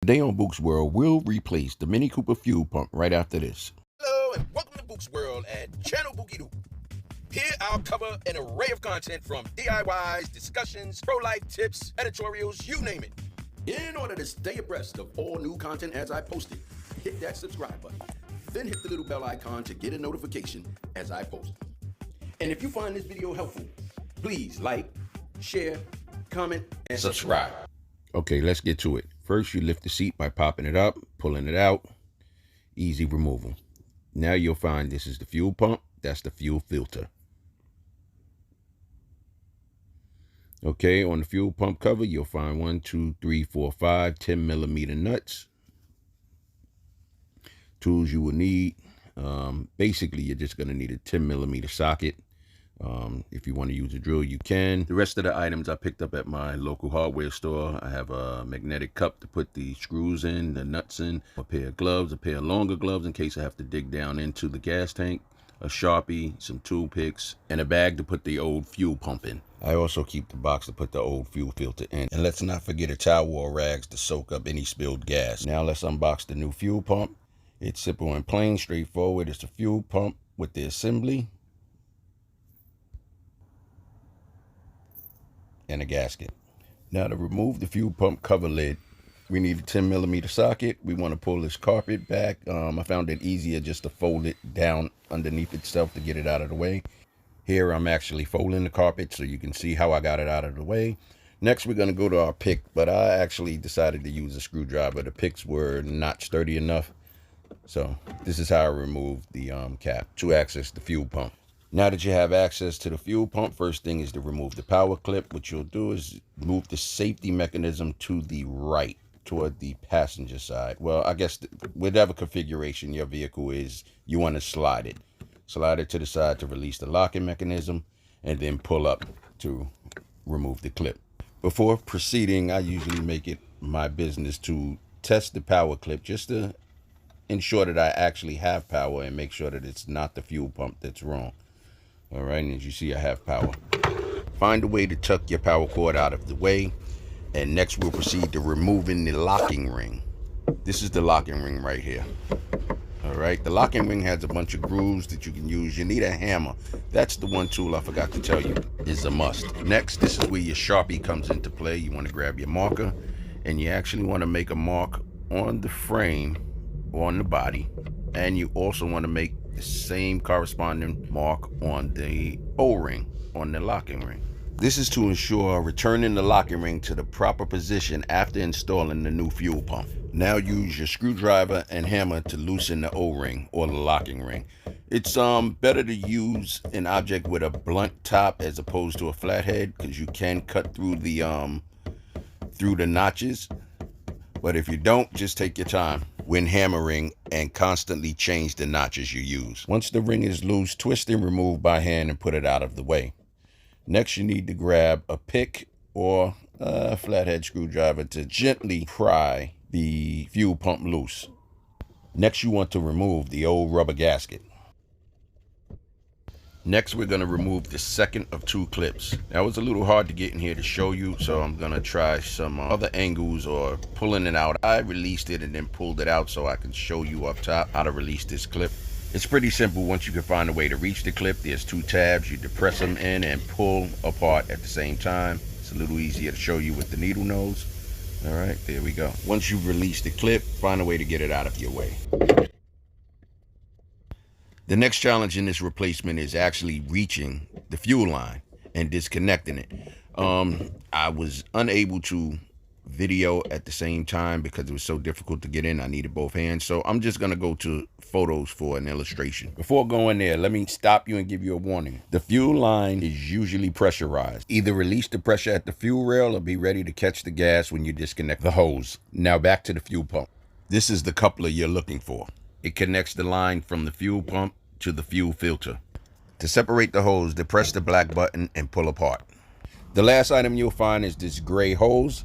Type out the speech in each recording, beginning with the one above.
Today on Buke's World, we'll replace the Mini Cooper fuel pump right after this. Hello and welcome to Buke's World and Channel Bookie Doo. Here I'll cover an array of content from DIYs, discussions, pro-life tips, editorials, you name it. In order to stay abreast of all new content as I post it, hit that subscribe button. Then hit the little bell icon to get a notification as I post. And if you find this video helpful, please like, share, comment, and subscribe. Okay, let's get to it. First, you lift the seat by popping it up, pulling it out. Easy removal. Now you'll find this is the fuel pump. That's the fuel filter. Okay, on the fuel pump cover, you'll find 1, 2, 3, 4, 5, 10 millimeter nuts. Tools you will need. Basically, you're just going to need a 10 millimeter socket. If you want to use a drill, you can. The rest of the items I picked up at my local hardware store. I have a magnetic cup to put the screws in, the nuts in, a pair of gloves, a pair of longer gloves in case I have to dig down into the gas tank, a Sharpie, some tool picks, and a bag to put the old fuel pump in. I also keep the box to put the old fuel filter in. And let's not forget a towel or rags to soak up any spilled gas. Now let's unbox the new fuel pump. It's simple and plain, straightforward. It's a fuel pump with the assembly and a gasket. Now to remove the fuel pump cover lid, we need a 10 millimeter socket. We want to pull this carpet back. I found it easier just to fold it down underneath itself to get it out of the way. Here I'm actually folding the carpet so you can see how I got it out of the way. Next we're going to go to our pick, but I actually decided to use a screwdriver. The picks were not sturdy enough. So this is how I removed the cap to access the fuel pump. Now that you have access to the fuel pump, first thing is to remove the power clip. What you'll do is move the safety mechanism to the right toward the passenger side. Well, I guess whatever configuration your vehicle is, you want to slide it. Slide it to the side to release the locking mechanism and then pull up to remove the clip. Before proceeding, I usually make it my business to test the power clip just to ensure that I actually have power and make sure that it's not the fuel pump that's wrong. All right, and as you see, I have power. Find a way to tuck your power cord out of the way, and next we'll proceed to removing the locking ring. This is the locking ring right here. All right, the locking ring has a bunch of grooves that you can use. You need a hammer. That's the one tool I forgot to tell you is a must. Next, this is where your Sharpie comes into play. You want to grab your marker, and you actually want to make a mark on the frame, on the body, and you also want to make the same corresponding mark on the O-ring, on the locking ring. This is to ensure returning the locking ring to the proper position after installing the new fuel pump. Now use your screwdriver and hammer to loosen the O-ring or the locking ring. It's better to use an object with a blunt top as opposed to a flathead, because you can cut through the notches. But if you don't, just take your time when hammering and constantly change the notches you use. Once the ring is loose, twist and remove by hand and put it out of the way. Next, you need to grab a pick or a flathead screwdriver to gently pry the fuel pump loose. Next, you want to remove the old rubber gasket. Next, we're going to remove the second of 2 clips. Now, it was a little hard to get in here to show you, so I'm going to try some other angles or pulling it out. I released it and then pulled it out so I can show you up top how to release this clip. It's pretty simple. Once you can find a way to reach the clip, there's 2 tabs. You depress them in and pull apart at the same time. It's a little easier to show you with the needle nose. All right, there we go. Once you've released the clip, find a way to get it out of your way. The next challenge in this replacement is actually reaching the fuel line and disconnecting it. I was unable to video at the same time because it was so difficult to get in. I needed both hands. So I'm just going to go to photos for an illustration. Before going there, let me stop you and give you a warning. The fuel line is usually pressurized. Either release the pressure at the fuel rail or be ready to catch the gas when you disconnect the hose. Now back to the fuel pump. This is the coupler you're looking for. It connects the line from the fuel pump to the fuel filter. To separate the hose, depress the black button and pull apart. The last item you'll find is this gray hose.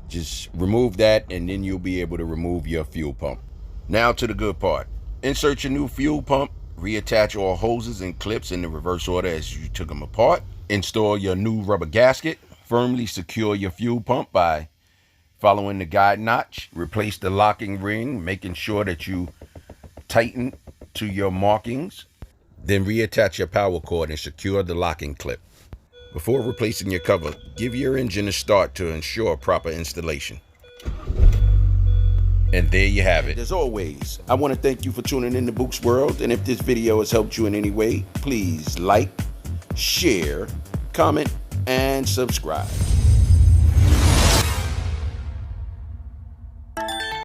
Just remove that and then you'll be able to remove your fuel pump. Now to the good part. Insert your new fuel pump, reattach all hoses and clips in the reverse order as you took them apart. Install your new rubber gasket. Firmly secure your fuel pump by Following the guide notch, replace the locking ring, making sure that you tighten to your markings. Then reattach your power cord and secure the locking clip. Before replacing your cover, give your engine a start to ensure proper installation. And there you have it. As always, I want to thank you for tuning in to Buke's World, and if this video has helped you in any way, please like, share, comment, and subscribe.